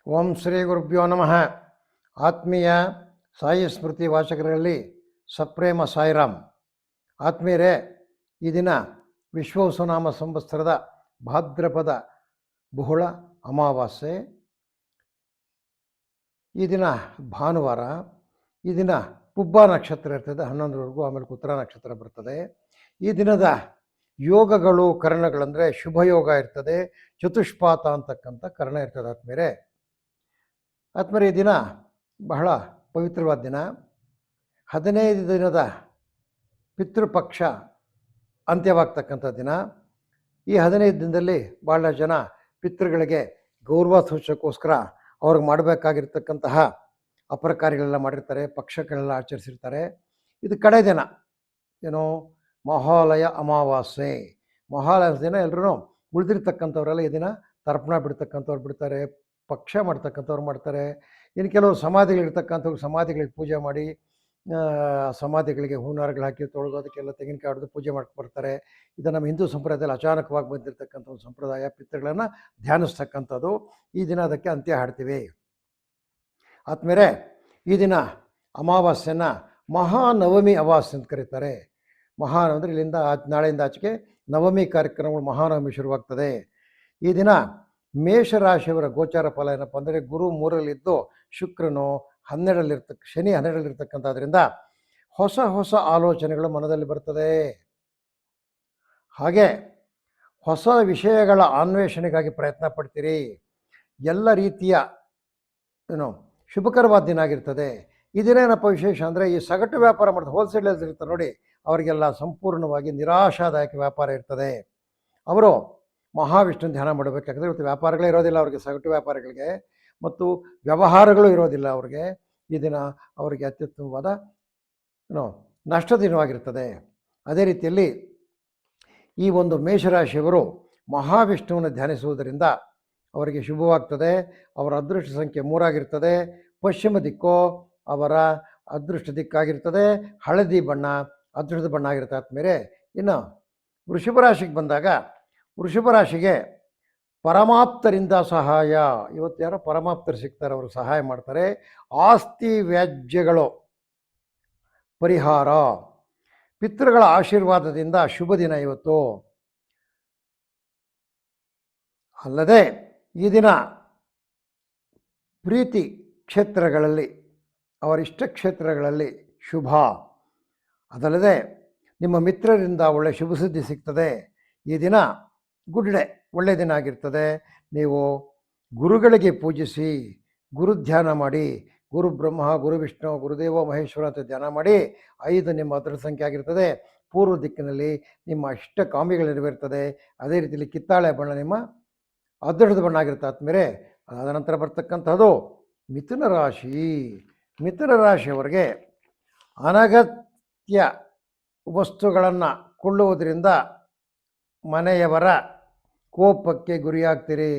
ಓಂ ಶ್ರೀ ಗುರುಭ್ಯೋ ನಮಃ. ಆತ್ಮೀಯ ಸಾಯಿ ಸ್ಮೃತಿ ವಾಚಕರಲ್ಲಿ ಸಪ್ರೇಮ ಸಾಯಿರಾಮ್. ಆತ್ಮೀಯರೇ, ಈ ದಿನ ವಿಶ್ವವಸುನಾಮ ಸಂವತ್ಸರದ ಭಾದ್ರಪದ ಬಹುಳ ಅಮಾವಾಸ್ಯೆ. ಈ ದಿನ ಭಾನುವಾರ. ಈ ದಿನ ಪುಬ್ಬ ನಕ್ಷತ್ರ ಇರ್ತದೆ 11ರವರೆಗೂ, ಆಮೇಲೆ ಉತ್ತರ ನಕ್ಷತ್ರ ಬರ್ತದೆ. ಈ ದಿನದ ಯೋಗಗಳು ಕರ್ಣಗಳಂದರೆ ಶುಭ ಯೋಗ ಇರ್ತದೆ, ಚತುಷ್ಪಾತ ಅಂತಕ್ಕಂಥ ಕರ್ಣ ಇರ್ತದೆ. ಆತ್ಮೀಯರೇ, ಈ ದಿನ ಬಹಳ ಪವಿತ್ರವಾದ ದಿನ. 15 ದಿನದ ಪಿತೃಪಕ್ಷ ಅಂತ್ಯವಾಗ್ತಕ್ಕಂಥ ದಿನ. ಈ 15 ದಿನದಲ್ಲಿ ಭಾಳ ಜನ ಪಿತೃಗಳಿಗೆ ಗೌರವ ಸೂಚಕ್ಕೋಸ್ಕರ ಅವ್ರಿಗೆ ಮಾಡಬೇಕಾಗಿರ್ತಕ್ಕಂತಹ ಅಪರ ಕಾರ್ಯಗಳೆಲ್ಲ ಮಾಡಿರ್ತಾರೆ, ಪಕ್ಷಗಳೆಲ್ಲ ಆಚರಿಸಿರ್ತಾರೆ. ಇದು ಕಡೆ ದಿನ, ಏನೋ ಮಹಾಲಯ ಅಮಾವಾಸ್ಯೆ. ಮಹಾಲಯ ದಿನ ಎಲ್ಲರೂ ಉಳಿದಿರ್ತಕ್ಕಂಥವರೆಲ್ಲ ಈ ದಿನ ತರ್ಪಣ ಬಿಡ್ತಕ್ಕಂಥವ್ರು ಬಿಡ್ತಾರೆ, ಪಕ್ಷ ಮಾಡ್ತಕ್ಕಂಥವ್ರು ಮಾಡ್ತಾರೆ. ಇನ್ನು ಕೆಲವರು ಸಮಾಧಿಗಳಿರ್ತಕ್ಕಂಥವ್ರು ಸಮಾಧಿಗಳಿಗೆ ಪೂಜೆ ಮಾಡಿ, ಸಮಾಧಿಗಳಿಗೆ ಹೂನಾರಗಳು ಹಾಕಿ ತೊಳೆದು ಅದಕ್ಕೆಲ್ಲ ತೆಂಗಿನಕಾಯಿ ಹೊಡೆದು ಪೂಜೆ ಮಾಡ್ಕೊಬರ್ತಾರೆ. ಇದು ನಮ್ಮ ಹಿಂದೂ ಸಂಪ್ರದಾಯದಲ್ಲಿ ಅಚಾನಕವಾಗಿ ಬಂದಿರತಕ್ಕಂಥ ಒಂದು ಸಂಪ್ರದಾಯ. ಪಿತೃಗಳನ್ನು ಧ್ಯಾನಿಸ್ತಕ್ಕಂಥದ್ದು. ಈ ದಿನ ಅದಕ್ಕೆ ಅಂತ್ಯ ಹಾಡ್ತೀವಿ. ಆದ್ಮೇಲೆ ಈ ದಿನ ಅಮಾವಾಸ್ಯೆನ ಮಹಾನವಮಿ ಅಮಾವಾಸ್ಯೆ ಅಂತ ಕರೀತಾರೆ. ಮಹಾನ್ ಅಂದರೆ ಇಲ್ಲಿಂದ ನಾಳೆಯಿಂದ ಆಚೆಗೆ ನವಮಿ ಕಾರ್ಯಕ್ರಮಗಳು, ಮಹಾನವಮಿ ಶುರುವಾಗ್ತದೆ. ಈ ದಿನ ಮೇಷರಾಶಿಯವರ ಗೋಚಾರ ಫಲ ಏನಪ್ಪ ಅಂದರೆ, ಗುರು 3ರಲ್ಲಿದ್ದು ಶುಕ್ರನು 12ರಲ್ಲಿರ್ತಕ್ಕ, ಶನಿ 12ರಲ್ಲಿರ್ತಕ್ಕಂಥದ್ರಿಂದ ಹೊಸ ಹೊಸ ಆಲೋಚನೆಗಳು ಮನದಲ್ಲಿ ಬರ್ತದೆ. ಹಾಗೆ ಹೊಸ ವಿಷಯಗಳ ಅನ್ವೇಷಣೆಗಾಗಿ ಪ್ರಯತ್ನ ಪಡ್ತೀರಿ. ಎಲ್ಲ ರೀತಿಯ ಶುಭಕರವಾದ ದಿನ ಆಗಿರ್ತದೆ. ಈ ದಿನ ಏನಪ್ಪ ವಿಶೇಷ ಅಂದರೆ, ಈ ಸಗಟು ವ್ಯಾಪಾರ ಮಾಡ್ತಾರೆ, ಹೋಲ್ಸೇಲರ್ಸ್ ಇರ್ತಾರೆ ನೋಡಿ, ಅವರಿಗೆಲ್ಲ ಸಂಪೂರ್ಣವಾಗಿ ನಿರಾಶಾದಾಯಕ ವ್ಯಾಪಾರ ಇರ್ತದೆ. ಅವರು ಮಹಾವಿಷ್ಣು ಧ್ಯಾನ ಮಾಡಬೇಕಾದ್ರೆ ಇವತ್ತು ವ್ಯಾಪಾರಗಳೇ ಇರೋದಿಲ್ಲ ಅವ್ರಿಗೆ, ಸಗಟು ವ್ಯಾಪಾರಿಗಳಿಗೆ, ಮತ್ತು ವ್ಯವಹಾರಗಳು ಇರೋದಿಲ್ಲ ಅವ್ರಿಗೆ. ಈ ದಿನ ಅವರಿಗೆ ಅತ್ಯುತ್ತಮವಾದ ನಷ್ಟ ದಿನವಾಗಿರ್ತದೆ. ಅದೇ ರೀತಿಯಲ್ಲಿ ಈ ಒಂದು ಮೇಷರಾಶಿಯವರು ಮಹಾವಿಷ್ಣುವನ್ನು ಧ್ಯಾನಿಸುವುದರಿಂದ ಅವರಿಗೆ ಶುಭವಾಗ್ತದೆ. ಅವರ ಅದೃಷ್ಟ ಸಂಖ್ಯೆ 3 ಪಶ್ಚಿಮ ದಿಕ್ಕು ಅವರ ಅದೃಷ್ಟ ದಿಕ್ಕಾಗಿರ್ತದೆ. ಹಳದಿ ಬಣ್ಣ ಅದೃಷ್ಟದ ಬಣ್ಣ ಆಗಿರುತ್ತೆ. ಆದ್ಮೇಲೆ ಇನ್ನು ವೃಷಭ ರಾಶಿಗೆ ಬಂದಾಗ, ವೃಷಭ ರಾಶಿಗೆ ಪರಮಾಪ್ತರಿಂದ ಸಹಾಯ. ಇವತ್ತು ಯಾರೋ ಪರಮಾಪ್ತರು ಸಿಗ್ತಾರೆ, ಅವರು ಸಹಾಯ ಮಾಡ್ತಾರೆ. ಆಸ್ತಿ ವ್ಯಾಜ್ಯಗಳು ಪರಿಹಾರ, ಪಿತೃಗಳ ಆಶೀರ್ವಾದದಿಂದ ಶುಭ ದಿನ ಇವತ್ತು. ಅಲ್ಲದೆ ಈ ದಿನ ಪ್ರೀತಿ ಕ್ಷೇತ್ರಗಳಲ್ಲಿ, ಅವರಿಷ್ಟ ಕ್ಷೇತ್ರಗಳಲ್ಲಿ ಶುಭ. ಅದಲ್ಲದೆ ನಿಮ್ಮ ಮಿತ್ರರಿಂದ ಒಳ್ಳೆ ಶುಭ ಸುದ್ದಿ ಸಿಗ್ತದೆ. ಈ ದಿನ ಗುಡ್ ಡೇ, ಒಳ್ಳೆಯ ದಿನ ಆಗಿರ್ತದೆ. ನೀವು ಗುರುಗಳಿಗೆ ಪೂಜಿಸಿ, ಗುರು ಧ್ಯಾನ ಮಾಡಿ, ಗುರು ಬ್ರಹ್ಮ, ಗುರು ವಿಷ್ಣು, ಗುರುದೇವ ಮಹೇಶ್ವರ ಅಂತ ಧ್ಯಾನ ಮಾಡಿ. 5 ನಿಮ್ಮ ಅದೃಷ್ಟ ಸಂಖ್ಯೆ ಆಗಿರ್ತದೆ. ಪೂರ್ವ ದಿಕ್ಕಿನಲ್ಲಿ ನಿಮ್ಮ ಇಷ್ಟ ಕಾಮಿಗಳು ನೆರವೇರ್ತದೆ. ಅದೇ ರೀತಿಯಲ್ಲಿ ಕಿತ್ತಾಳೆ ಬಣ್ಣ ನಿಮ್ಮ ಅದೃಷ್ಟದ ಬಣ್ಣ ಆಗಿರುತ್ತೆ. ಆದ್ಮೇಲೆ ಅದ ನಂತರ ಬರ್ತಕ್ಕಂಥದ್ದು ಮಿಥುನ ರಾಶಿ. ಮಿಥುನ ರಾಶಿಯವರಿಗೆ ಅನಗತ್ಯ ವಸ್ತುಗಳನ್ನು ಕೊಳ್ಳುವುದರಿಂದ ಮನೆಯವರ ಕೋಪಕ್ಕೆ ಗುರಿಯಾಗ್ತೀರಿ.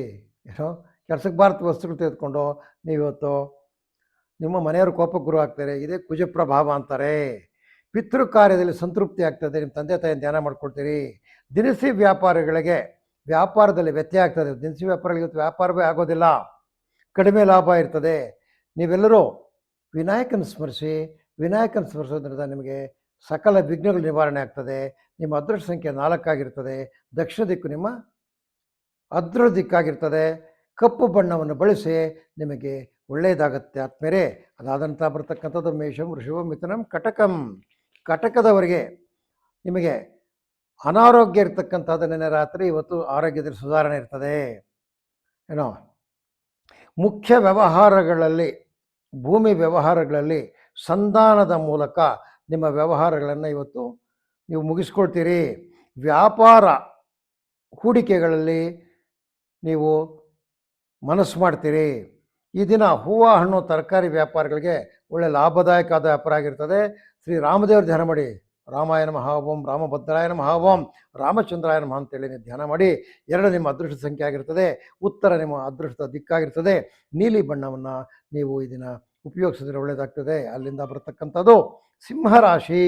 ಏನೋ ಕೆಲಸಕ್ಕೆ ಬಾರ್ದ ವಸ್ತುಗಳು ತೆಗೆದುಕೊಂಡು ನೀವಿವತ್ತು ನಿಮ್ಮ ಮನೆಯವ್ರ ಕೋಪಕ್ಕೆ ಗುರು ಆಗ್ತಾರೆ. ಇದೇ ಕುಜಪ್ರಭಾವ ಅಂತಾರೆ. ಪಿತೃ ಕಾರ್ಯದಲ್ಲಿ ಸಂತೃಪ್ತಿ ಆಗ್ತದೆ. ನಿಮ್ಮ ತಂದೆ ತಾಯಿಯನ್ನು ಧ್ಯಾನ ಮಾಡ್ಕೊಳ್ತೀರಿ. ದಿನಸಿ ವ್ಯಾಪಾರಿಗಳಿಗೆ ವ್ಯಾಪಾರದಲ್ಲಿ ವ್ಯತ್ಯಯ ಆಗ್ತದೆ. ದಿನಸಿ ವ್ಯಾಪಾರಗಳಿಗೆ ಇವತ್ತು ವ್ಯಾಪಾರವೇ ಆಗೋದಿಲ್ಲ, ಕಡಿಮೆ ಲಾಭ ಇರ್ತದೆ. ನೀವೆಲ್ಲರೂ ವಿನಾಯಕನ ಸ್ಮರಿಸಿ, ವಿನಾಯಕನ ಸ್ಮರಿಸೋದ್ರಿಂದ ನಿಮಗೆ ಸಕಲ ವಿಘ್ನಗಳು ನಿವಾರಣೆ ಆಗ್ತದೆ. ನಿಮ್ಮ ಅದೃಷ್ಟ ಸಂಖ್ಯೆ 4 ಆಗಿರ್ತದೆ. ದಕ್ಷಿಣ ದಿಕ್ಕು ನಿಮ್ಮ ಅದೃಷ್ಟ ದಿಕ್ಕಾಗಿರ್ತದೆ. ಕಪ್ಪು ಬಣ್ಣವನ್ನು ಬಳಸಿ, ನಿಮಗೆ ಒಳ್ಳೆಯದಾಗತ್ತೆ. ಆದ್ಮೇಲೆ ಅದಾದಂಥ ಬರ್ತಕ್ಕಂಥದ್ದು ಮೇಷಂ, ವೃಷಭಂ, ಮಿಥುನಂ, ಕಟಕಂ. ಕಟಕದವರಿಗೆ ನಿಮಗೆ ಅನಾರೋಗ್ಯ ಇರ್ತಕ್ಕಂಥದ್ದು. ನೆನ್ನೆ ರಾತ್ರಿ ಇವತ್ತು ಆರೋಗ್ಯದಲ್ಲಿ ಸುಧಾರಣೆ ಇರ್ತದೆ. ಏನೋ ಮುಖ್ಯ ವ್ಯವಹಾರಗಳಲ್ಲಿ, ಭೂಮಿ ವ್ಯವಹಾರಗಳಲ್ಲಿ ಸಂಧಾನದ ಮೂಲಕ ನಿಮ್ಮ ವ್ಯವಹಾರಗಳನ್ನು ಇವತ್ತು ನೀವು ಮುಗಿಸ್ಕೊಳ್ತೀರಿ. ವ್ಯಾಪಾರ ಹೂಡಿಕೆಗಳಲ್ಲಿ ನೀವು ಮನಸ್ಸು ಮಾಡ್ತೀರಿ. ಈ ದಿನ ಹೂವು, ಹಣ್ಣು, ತರಕಾರಿ ವ್ಯಾಪಾರಿಗಳಿಗೆ ಒಳ್ಳೆ ಲಾಭದಾಯಕ ಆದ ವ್ಯಾಪಾರ ಆಗಿರ್ತದೆ. ಶ್ರೀ ರಾಮದೇವ್ರ ಧ್ಯಾನ ಮಾಡಿ. ರಾಮಾಯ ನಮಃ ಓಂ, ರಾಮಭದ್ರಾಯ ನಮಃ ಓಂ, ರಾಮಚಂದ್ರಾಯ ನಮಃ ಅಂತೇಳಿ ನೀವು ಧ್ಯಾನ ಮಾಡಿ. 2 ನಿಮ್ಮ ಅದೃಷ್ಟ ಸಂಖ್ಯೆ ಆಗಿರ್ತದೆ. ಉತ್ತರ ನಿಮ್ಮ ಅದೃಷ್ಟದ ದಿಕ್ಕಾಗಿರ್ತದೆ. ನೀಲಿ ಬಣ್ಣವನ್ನು ನೀವು ಈ ದಿನ ಉಪಯೋಗಿಸಿದ್ರೆ ಒಳ್ಳೆಯದಾಗ್ತದೆ. ಅಲ್ಲಿಂದ ಬರ್ತಕ್ಕಂಥದ್ದು ಸಿಂಹರಾಶಿ.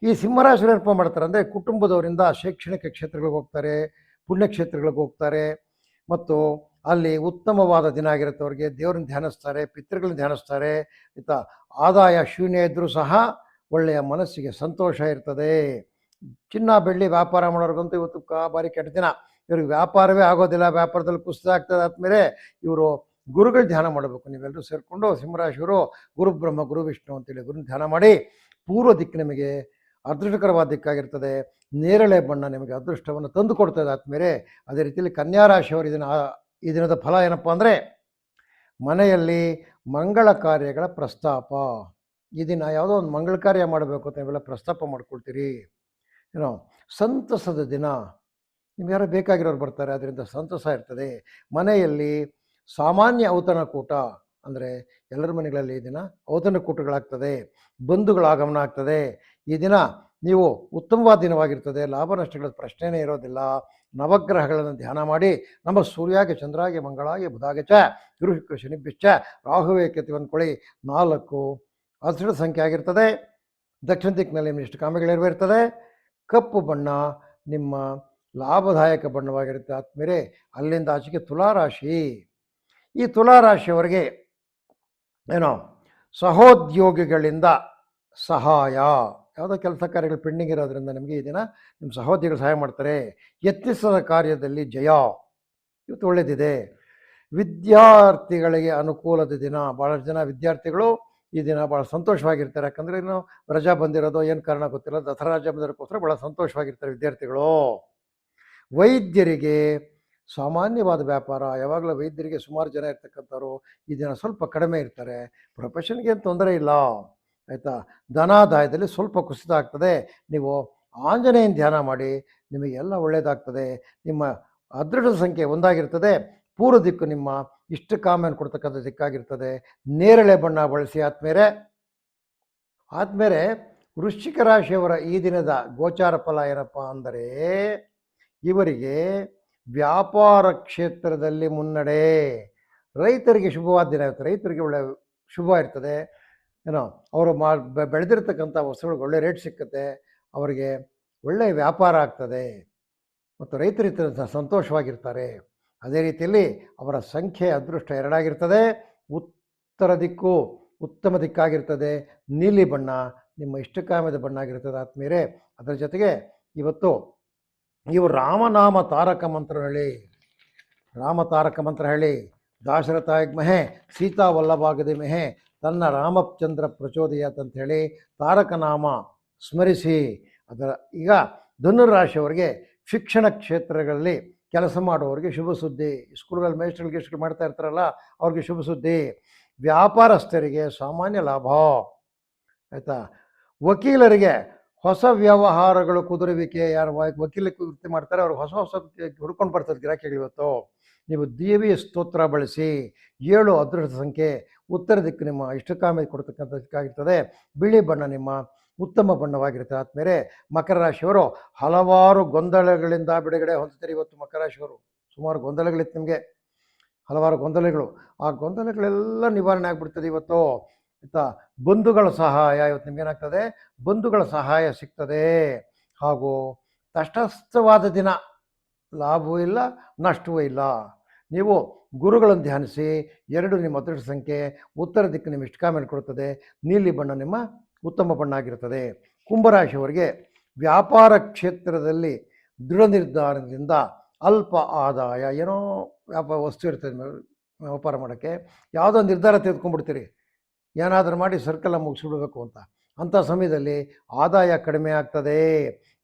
ಈ ಸಿಂಹರಾಶಿ ಏನಪ್ಪ ಮಾಡ್ತಾರೆ ಅಂದರೆ, ಕುಟುಂಬದವರಿಂದ ಶೈಕ್ಷಣಿಕ ಕ್ಷೇತ್ರಗಳಿಗೆ ಹೋಗ್ತಾರೆ, ಪುಣ್ಯಕ್ಷೇತ್ರಗಳಿಗೆ ಹೋಗ್ತಾರೆ, ಮತ್ತು ಅಲ್ಲಿ ಉತ್ತಮವಾದ ದಿನ ಆಗಿರುತ್ತೆ. ಅವ್ರಿಗೆ ದೇವ್ರನ್ನ ಧ್ಯಾನಿಸ್ತಾರೆ, ಪಿತೃಗಳನ್ನ ಧ್ಯಾನಿಸ್ತಾರೆ. ಆಯಿತಾ, ಆದಾಯ ಶೂನ್ಯ ಇದ್ದರೂ ಸಹ ಒಳ್ಳೆಯ ಮನಸ್ಸಿಗೆ ಸಂತೋಷ ಇರ್ತದೆ. ಚಿನ್ನ ಬೆಳ್ಳಿ ವ್ಯಾಪಾರ ಮಾಡೋರ್ಗಂತೂ ಇವತ್ತು ಭಾರಿ ಕೆಟ್ಟ ದಿನ. ಇವ್ರಿಗೆ ವ್ಯಾಪಾರವೇ ಆಗೋದಿಲ್ಲ, ವ್ಯಾಪಾರದಲ್ಲಿ ಕುಸಿತ ಆಗ್ತದೆ. ಆದಮೇಲೆ ಇವರು ಗುರುಗಳು ಧ್ಯಾನ ಮಾಡಬೇಕು. ನೀವೆಲ್ಲರೂ ಸೇರಿಕೊಂಡು ಸಿಂಹರಾಶಿಯವರು ಗುರು ಬ್ರಹ್ಮ ಗುರು ವಿಷ್ಣು ಅಂತೇಳಿ ಗುರು ಧ್ಯಾನ ಮಾಡಿ. ಪೂರ್ವ ದಿಕ್ಕು ನಿಮಗೆ ಅದೃಷ್ಟಕರವಾದ ದಿಕ್ಕಾಗಿರ್ತದೆ. ನೇರಳೆ ಬಣ್ಣ ನಿಮಗೆ ಅದೃಷ್ಟವನ್ನು ತಂದು ಕೊಡ್ತದೆ. ಆದಮೇಲೆ ಅದೇ ರೀತಿಯಲ್ಲಿ ಕನ್ಯಾ ರಾಶಿಯವರು ಈ ದಿನದ ಫಲ ಏನಪ್ಪ ಅಂದರೆ, ಮನೆಯಲ್ಲಿ ಮಂಗಳ ಕಾರ್ಯಗಳ ಪ್ರಸ್ತಾಪ. ಈ ದಿನ ಯಾವುದೋ ಒಂದು ಮಂಗಳ ಕಾರ್ಯ ಮಾಡಬೇಕು ಅಂತ ನೀವೆಲ್ಲ ಪ್ರಸ್ತಾಪ ಮಾಡ್ಕೊಳ್ತೀರಿ. ಏನೋ ಸಂತಸದ ದಿನ. ನಿಮ್ಗೆ ಯಾರೋ ಬೇಕಾಗಿರೋರು ಬರ್ತಾರೆ, ಅದರಿಂದ ಸಂತಸ ಇರ್ತದೆ. ಮನೆಯಲ್ಲಿ ಸಾಮಾನ್ಯ ಔತಣಕೂಟ ಅಂದರೆ ಎಲ್ಲರ ಮನೆಗಳಲ್ಲಿ ಈ ದಿನ ಔತಣಕೂಟಗಳಾಗ್ತದೆ. ಬಂಧುಗಳ ಆಗಮನ ಆಗ್ತದೆ. ಈ ದಿನ ನೀವು ಉತ್ತಮವಾದ ದಿನವಾಗಿರ್ತದೆ. ಲಾಭ ನಷ್ಟಗಳ ಪ್ರಶ್ನೆಯೇ ಇರೋದಿಲ್ಲ. ನವಗ್ರಹಗಳನ್ನು ಧ್ಯಾನ ಮಾಡಿ, ನಮ್ಮ ಸೂರ್ಯಾಗೆ ಚಂದ್ರಾಗೆ ಮಂಗಳಾಗೆ ಬುಧಾಗೆ ಚ ಗುರು ಶುಕ್ರ ಶನಿಭ್ಯಶ್ಚ ರಾಹುವೇ ಕೇತು ಅಂದ್ಕೊಳ್ಳಿ. 4 ಅದೃಷ್ಟ ಸಂಖ್ಯೆ ಆಗಿರ್ತದೆ. ದಕ್ಷಿಣ ದಿಕ್ಕಿನಲ್ಲಿ ನಿಮ್ಮ ಇಷ್ಟು ಕಾಮೆಗಳಿರ್ತದೆ. ಕಪ್ಪು ಬಣ್ಣ ನಿಮ್ಮ ಲಾಭದಾಯಕ ಬಣ್ಣವಾಗಿರುತ್ತೆ. ಆದಮೇಲೆ ಅಲ್ಲಿಂದ ಆಚೆಗೆ ತುಲಾರಾಶಿ. ಈ ತುಲಾರಾಶಿಯವರಿಗೆ ಏನೋ ಸಹೋದ್ಯೋಗಿಗಳಿಂದ ಸಹಾಯ. ಯಾವುದೋ ಕೆಲಸ ಕಾರ್ಯಗಳು ಪೆಂಡಿಂಗ್ ಇರೋದ್ರಿಂದ ನಿಮಗೆ ಈ ದಿನ ನಿಮ್ಮ ಸಹೋದ್ಯೋಗಿಗಳು ಸಹಾಯ ಮಾಡ್ತಾರೆ. ಯತ್ನಿಸದ ಕಾರ್ಯದಲ್ಲಿ ಜಯ. ಇವತ್ತು ಒಳ್ಳೆಯದಿದೆ. ವಿದ್ಯಾರ್ಥಿಗಳಿಗೆ ಅನುಕೂಲದ ದಿನ. ಭಾಳಷ್ಟು ಜನ ವಿದ್ಯಾರ್ಥಿಗಳು ಈ ದಿನ ಭಾಳ ಸಂತೋಷವಾಗಿರ್ತಾರೆ. ಯಾಕಂದರೆ ಇನ್ನು ರಜಾ ಬಂದಿರೋದು ಏನು ಕಾರಣ ಗೊತ್ತಿಲ್ಲ, ದಸರಾ ರಜಾ ಬಂದಿರೋಕ್ಕೋಸ್ಕರ ಭಾಳ ಸಂತೋಷವಾಗಿರ್ತಾರೆ ವಿದ್ಯಾರ್ಥಿಗಳು. ವೈದ್ಯರಿಗೆ ಸಾಮಾನ್ಯವಾದ ವ್ಯಾಪಾರ. ಯಾವಾಗಲೂ ವೈದ್ಯರಿಗೆ ಸುಮಾರು ಜನ ಇರ್ತಕ್ಕಂಥವ್ರು ಈ ದಿನ ಸ್ವಲ್ಪ ಕಡಿಮೆ ಇರ್ತಾರೆ. ಪ್ರೊಫೆಷನ್ಗೆ ಏನು ತೊಂದರೆ ಇಲ್ಲ, ಆಯಿತಾ. ಧನಾದಾಯದಲ್ಲಿ ಸ್ವಲ್ಪ ಕುಸಿತ ಆಗ್ತದೆ. ನೀವು ಆಂಜನೇಯನ ಧ್ಯಾನ ಮಾಡಿ, ನಿಮಗೆಲ್ಲ ಒಳ್ಳೆಯದಾಗ್ತದೆ. ನಿಮ್ಮ ಅದೃಷ್ಟ ಸಂಖ್ಯೆ 1 ಆಗಿರ್ತದೆ. ಪೂರ್ವ ದಿಕ್ಕು ನಿಮ್ಮ ಇಷ್ಟ ಕಾಮೆಯನ್ನು ಕೊಡ್ತಕ್ಕಂಥ ದಿಕ್ಕಾಗಿರ್ತದೆ. ನೇರಳೆ ಬಣ್ಣ ಬಳಸಿ. ಆದಮೇಲೆ ವೃಶ್ಚಿಕ ರಾಶಿಯವರ ಈ ದಿನದ ಗೋಚಾರ ಫಲ ಏನಪ್ಪ ಅಂದರೆ, ಇವರಿಗೆ ವ್ಯಾಪಾರ ಕ್ಷೇತ್ರದಲ್ಲಿ ಮುನ್ನಡೆ. ರೈತರಿಗೆ ಶುಭವಾದ ದಿನ ಇರುತ್ತೆ. ರೈತರಿಗೆ ಒಳ್ಳೆ ಶುಭ ಇರ್ತದೆ. ಏನೋ ಅವರು ಬೆಳೆದಿರ್ತಕ್ಕಂಥ ವಸ್ತುಗಳಿಗೆ ಒಳ್ಳೆ ರೇಟ್ ಸಿಕ್ಕುತ್ತೆ. ಅವರಿಗೆ ಒಳ್ಳೆಯ ವ್ಯಾಪಾರ ಆಗ್ತದೆ ಮತ್ತು ರೈತರು ಸಂತೋಷವಾಗಿರ್ತಾರೆ. ಅದೇ ರೀತಿಯಲ್ಲಿ ಅವರ ಸಂಖ್ಯೆ ಅದೃಷ್ಟ 2 ಆಗಿರ್ತದೆ. ಉತ್ತರ ದಿಕ್ಕು ಉತ್ತಮ ದಿಕ್ಕಾಗಿರ್ತದೆ. ನೀಲಿ ಬಣ್ಣ ನಿಮ್ಮ ಇಷ್ಟಕಾಮದ ಬಣ್ಣ ಆಗಿರ್ತದೆ. ಆದಮೇಲೆ ಅದರ ಜೊತೆಗೆ ಇವತ್ತು ನೀವು ರಾಮನಾಮ ತಾರಕ ಮಂತ್ರ ಹೇಳಿ. ದಾಶರಥಾಯಗ್ಮಹೆ ಸೀತಾ ವಲ್ಲಭಾಗದಿಮಹೆ ತನ್ನ ರಾಮಚಂದ್ರ ಪ್ರಚೋದಯಾತ್ ಅಂತ ಹೇಳಿ ತಾರಕನಾಮ ಸ್ಮರಿಸಿ. ಈಗ ಧನುರಾಶಿಯವರಿಗೆ ಶಿಕ್ಷಣ ಕ್ಷೇತ್ರಗಳಲ್ಲಿ ಕೆಲಸ ಮಾಡುವವರಿಗೆ ಶುಭ ಸುದ್ದಿ. ಸ್ಕೂಲ್ಗಳಲ್ಲಿ ಮೇಸ್ಟ್ರುಗಳು ಮಾಡ್ತಾ ಇರ್ತಾರಲ್ಲ, ಅವ್ರಿಗೆ ಶುಭ ಸುದ್ದಿ. ವ್ಯಾಪಾರಸ್ಥರಿಗೆ ಸಾಮಾನ್ಯ ಲಾಭ, ಆಯಿತಾ. ವಕೀಲರಿಗೆ ಹೊಸ ವ್ಯವಹಾರಗಳು ಕುದುರುವಿಕೆ. ಯಾರು ವಕೀಲ ವೃತ್ತಿ ಮಾಡ್ತಾರೆ ಅವ್ರಿಗೆ ಹೊಸ ಹುಡ್ಕೊಂಡು ಬರ್ತದೆ ಗಿರಾಕಿಗಳು. ಇವತ್ತು ನೀವು ದೇವಿಯ ಸ್ತೋತ್ರ ಬಳಸಿ. 7 ಅದೃಷ್ಟ ಸಂಖ್ಯೆ. ಉತ್ತರ ದಿಕ್ಕು ನಿಮ್ಮ ಇಷ್ಟಕಾಮ ಕೊಡ್ತಕ್ಕಂಥ ದಿಕ್ಕಾಗಿರ್ತದೆ. ಬಿಳಿ ಬಣ್ಣ ನಿಮ್ಮ ಉತ್ತಮ ಬಣ್ಣವಾಗಿರುತ್ತೆ. ಆದಮೇಲೆ ಮಕರ ರಾಶಿಯವರು ಹಲವಾರು ಗೊಂದಲಗಳಿಂದ ಬಿಡುಗಡೆ ಹೊಂದುತ್ತಾರೆ. ಇವತ್ತು ಮಕರ ರಾಶಿಯವರು ಸುಮಾರು ಗೊಂದಲಗಳಿತ್ತು ನಿಮಗೆ, ಹಲವಾರು ಗೊಂದಲಗಳು. ಆ ಗೊಂದಲಗಳೆಲ್ಲ ನಿವಾರಣೆ ಆಗಿಬಿಡ್ತದೆ ಇವತ್ತು, ಆಯಿತಾ. ಬಂಧುಗಳ ಸಹಾಯ. ಇವತ್ತು ನಿಮಗೇನಾಗ್ತದೆ, ಬಂಧುಗಳ ಸಹಾಯ ಸಿಗ್ತದೆ. ಹಾಗೂ ತಟಸ್ಥವಾದ ದಿನ. ಲಾಭವೂ ಇಲ್ಲ, ನಷ್ಟವೂ ಇಲ್ಲ. ನೀವು ಗುರುಗಳನ್ನು ಧ್ಯಾನಿಸಿ. 2 ನಿಮ್ಮ ಅದೃಷ್ಟ ಸಂಖ್ಯೆ. ಉತ್ತರ ದಿಕ್ಕು ನಿಮ್ಮ ಇಷ್ಟಕಾಮೆಯನ್ನು ಕೊಡುತ್ತದೆ. ನೀಲಿ ಬಣ್ಣ ನಿಮ್ಮ ಉತ್ತಮ ಬಣ್ಣ ಆಗಿರುತ್ತದೆ. ಕುಂಭರಾಶಿಯವರಿಗೆ ವ್ಯಾಪಾರ ಕ್ಷೇತ್ರದಲ್ಲಿ ದೃಢ ನಿರ್ಧಾರದಿಂದ ಅಲ್ಪ ಆದಾಯ. ಏನೋ ವಸ್ತು ಇರ್ತದೆ ವ್ಯಾಪಾರ ಮಾಡೋಕ್ಕೆ, ಯಾವುದೋ ನಿರ್ಧಾರ ತೆಗೆದುಕೊಂಡ್ಬಿಡ್ತೀರಿ, ಏನಾದರೂ ಮಾಡಿ ಸರ್ಕಲ್ ಮುಗಿಸ್ಬಿಡ್ಬೇಕು ಅಂತ. ಅಂಥ ಸಮಯದಲ್ಲಿ ಆದಾಯ ಕಡಿಮೆ ಆಗ್ತದೆ.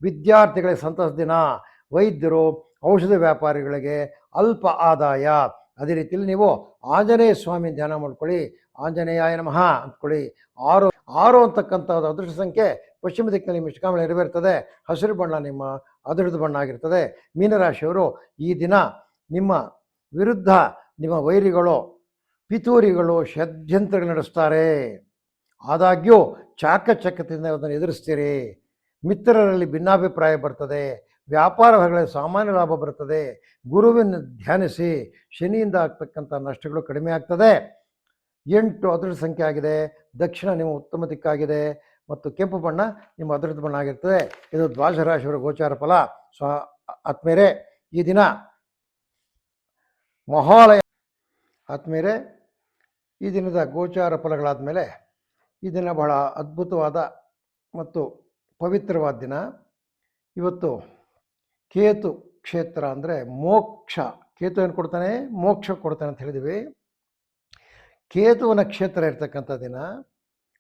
ವಿದ್ಯಾರ್ಥಿಗಳಿಗೆ ಸಂತಸ ದಿನ. ವೈದ್ಯರು ಔಷಧ ವ್ಯಾಪಾರಿಗಳಿಗೆ ಅಲ್ಪ ಆದಾಯ. ಅದೇ ರೀತಿಯಲ್ಲಿ ನೀವು ಆಂಜನೇಯ ಸ್ವಾಮಿ ಧ್ಯಾನ ಮಾಡ್ಕೊಳ್ಳಿ. ಆಂಜನೇಯಾಯ ನಮಃ ಅಂದ್ಕೊಳ್ಳಿ. 6 ಅಂತಕ್ಕಂಥದ್ದು ಅದೃಷ್ಟ ಸಂಖ್ಯೆ. ಪಶ್ಚಿಮ ದಿಕ್ಕಿನಲ್ಲಿ ನಿಮ್ಮ ಇಷ್ಟಕಾಮ ನೆರವೇರ್ತದೆ. ಹಸಿರು ಬಣ್ಣ ನಿಮ್ಮ ಅದೃಷ್ಟದ ಬಣ್ಣ ಆಗಿರ್ತದೆ. ಮೀನರಾಶಿಯವರು ಈ ದಿನ ನಿಮ್ಮ ವಿರುದ್ಧ ನಿಮ್ಮ ವೈರಿಗಳು ಪಿತೂರಿಗಳು ಷಡ್ಯಂತ್ರಗಳು ನಡೆಸ್ತಾರೆ. ಆದಾಗ್ಯೂ ಚಾಕಚಕ್ಯತೆಯಿಂದ ಅದನ್ನು ಎದುರಿಸ್ತೀರಿ. ಮಿತ್ರರಲ್ಲಿ ಭಿನ್ನಾಭಿಪ್ರಾಯ ಬರ್ತದೆ. ವ್ಯಾಪಾರಗಳಲ್ಲಿ ಸಾಮಾನ್ಯ ಲಾಭ ಬರ್ತದೆ. ಗುರುವಿನ ಧ್ಯಾನಿಸಿ. ಶನಿಯಿಂದ ಆಗ್ತಕ್ಕಂಥ ನಷ್ಟಗಳು ಕಡಿಮೆ ಆಗ್ತದೆ. 8 ಅದೃಷ್ಟ ಸಂಖ್ಯೆ ಆಗಿದೆ. ದಕ್ಷಿಣ ನಿಮ್ಮ ಉತ್ತಮ ದಿಕ್ಕಾಗಿದೆ ಮತ್ತು ಕೆಂಪು ಬಣ್ಣ ನಿಮ್ಮ ಅದೃಷ್ಟ ಬಣ್ಣ ಆಗಿರ್ತದೆ. ಇದು ದ್ವಾದಶ ರಾಶಿಯವರ ಗೋಚಾರ ಫಲ. ಆದ್ಮೇಲೆ ಈ ದಿನ ಮಹಾಲಯ. ಆದಮೇಲೆ ಈ ದಿನದ ಗೋಚಾರ ಫಲಗಳಾದ ಮೇಲೆ ಈ ದಿನ ಬಹಳ ಅದ್ಭುತವಾದ ಮತ್ತು ಪವಿತ್ರವಾದ ದಿನ. ಇವತ್ತು ಕೇತು ಕ್ಷೇತ್ರ ಅಂದರೆ ಮೋಕ್ಷ. ಕೇತು ಏನು ಕೊಡ್ತಾನೆ? ಮೋಕ್ಷ ಕೊಡ್ತಾನೆ ಅಂತ ಹೇಳಿದ್ವಿ. ಕೇತುವಿನ ಕ್ಷೇತ್ರ ಇರ್ತಕ್ಕಂಥ ದಿನ,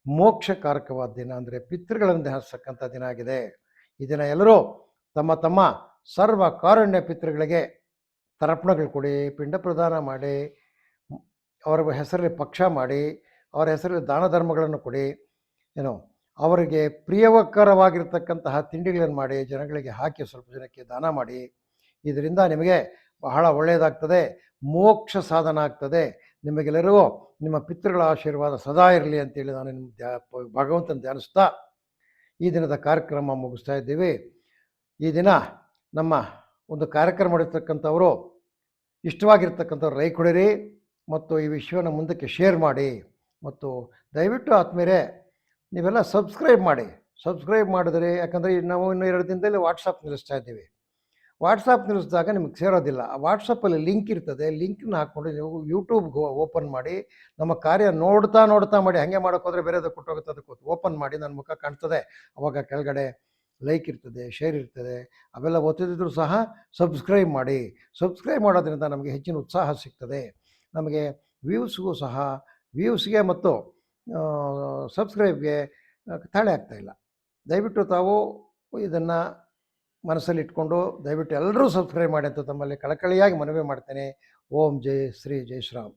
ಮೋಕ್ಷಕಾರಕವಾದ ದಿನ, ಅಂದರೆ ಪಿತೃಗಳನ್ನು ಧ್ಯಾನಿಸ್ತಕ್ಕಂಥ ದಿನ ಆಗಿದೆ. ಈ ದಿನ ಎಲ್ಲರೂ ತಮ್ಮ ತಮ್ಮ ಸರ್ವ ಕಾರುಣ್ಯ ಪಿತೃಗಳಿಗೆ ತರ್ಪಣಗಳು ಕೊಡಿ, ಪಿಂಡ ಪ್ರದಾನ ಮಾಡಿ, ಅವರ ಹೆಸರಲ್ಲಿ ಪಕ್ಷ ಮಾಡಿ, ಅವರ ಹೆಸರಲ್ಲಿ ದಾನ ಧರ್ಮಗಳನ್ನು ಕೊಡಿ, ಅವರಿಗೆ ಪ್ರಿಯವಕರವಾಗಿರ್ತಕ್ಕಂತಹ ತಿಂಡಿಗಳನ್ನು ಮಾಡಿ ಜನಗಳಿಗೆ ಹಾಕಿ ಸ್ವಲ್ಪ ಜನಕ್ಕೆ ದಾನ ಮಾಡಿ. ಇದರಿಂದ ನಿಮಗೆ ಬಹಳ ಒಳ್ಳೆಯದಾಗ್ತದೆ, ಮೋಕ್ಷ ಸಾಧನ ಆಗ್ತದೆ. ನಿಮಗೆಲ್ಲರಿಗೂ ನಿಮ್ಮ ಪಿತೃಗಳ ಆಶೀರ್ವಾದ ಸದಾ ಇರಲಿ ಅಂತೇಳಿ ನಾನು ನಿಮ್ಮ ಭಗವಂತನ ಧ್ಯಾನಿಸ್ತಾ ಈ ದಿನದ ಕಾರ್ಯಕ್ರಮ ಮುಗಿಸ್ತಾ ಇದ್ದೀವಿ. ಈ ದಿನ ನಮ್ಮ ಒಂದು ಕಾರ್ಯಕ್ರಮ ಮಾಡಿರ್ತಕ್ಕಂಥವರು ಇಷ್ಟವಾಗಿರ್ತಕ್ಕಂಥವ್ರು ಲೈಕ್ ಕೊಡಿರಿ ಮತ್ತು ಈ ವಿಷಯವನ್ನು ಮುಂದಕ್ಕೆ ಶೇರ್ ಮಾಡಿ. ಮತ್ತು ದಯವಿಟ್ಟು ಆದ್ಮೇಲೆ ನೀವೆಲ್ಲ ಸಬ್ಸ್ಕ್ರೈಬ್ ಮಾಡಿ. ಸಬ್ಸ್ಕ್ರೈಬ್ ಮಾಡಿದ್ರೆ, ಯಾಕಂದರೆ ನಾವು ಇನ್ನು 2 ದಿನದಲ್ಲಿ ವಾಟ್ಸಪ್ ನಿಲ್ಲಿಸ್ತಾ ಇದ್ದೀವಿ. ವಾಟ್ಸಪ್ ನಿಲ್ಲಿಸಿದಾಗ ನಿಮಗೆ ಸೇರೋದಿಲ್ಲ. ಆ ವಾಟ್ಸಪ್ಪಲ್ಲಿ ಲಿಂಕ್ ಇರ್ತದೆ, ಲಿಂಕ್ನ ಹಾಕ್ಕೊಂಡು ನೀವು ಯೂಟ್ಯೂಬ್ಗೆ ಓಪನ್ ಮಾಡಿ ನಮ್ಮ ಕಾರ್ಯ ನೋಡ್ತಾ ಮಾಡಿ. ಹಾಗೆ ಮಾಡೋಕ್ಕೋದ್ರೆ ಬೇರೆದು ಕೊಟ್ಟೋಗುತ್ತೆ, ಅದಕ್ಕೆ ಓಪನ್ ಮಾಡಿ ನನ್ನ ಮುಖ ಕಾಣ್ತದೆ. ಅವಾಗ ಕೆಳಗಡೆ ಲೈಕ್ ಇರ್ತದೆ, ಶೇರ್ ಇರ್ತದೆ, ಅವೆಲ್ಲ ಒತ್ತಿದ್ರು ಸಹ ಸಬ್ಸ್ಕ್ರೈಬ್ ಮಾಡಿ. ಸಬ್ಸ್ಕ್ರೈಬ್ ಮಾಡೋದ್ರಿಂದ ನಮಗೆ ಹೆಚ್ಚಿನ ಉತ್ಸಾಹ ಸಿಗ್ತದೆ. ನಮಗೆ ವ್ಯೂಸ್ಗೆ ಮತ್ತು ಸಬ್ಸ್ಕ್ರೈಬ್ಗೆ ತಾಳೆ ಆಗ್ತಾಯಿಲ್ಲ. ದಯವಿಟ್ಟು ತಾವು ಇದನ್ನು ಮನಸ್ಸಲ್ಲಿ ಇಟ್ಕೊಂಡು ದಯವಿಟ್ಟು ಎಲ್ಲರೂ ಸಬ್ಸ್ಕ್ರೈಬ್ ಮಾಡಿ ಅಂತ ತಮ್ಮಲ್ಲಿ ಕಳಕಳಿಯಾಗಿ ಮನವಿ ಮಾಡ್ತೇನೆ. ಓಂ ಜೈ ಶ್ರೀ ಜೈ ಶ್ರೀರಾಮ್.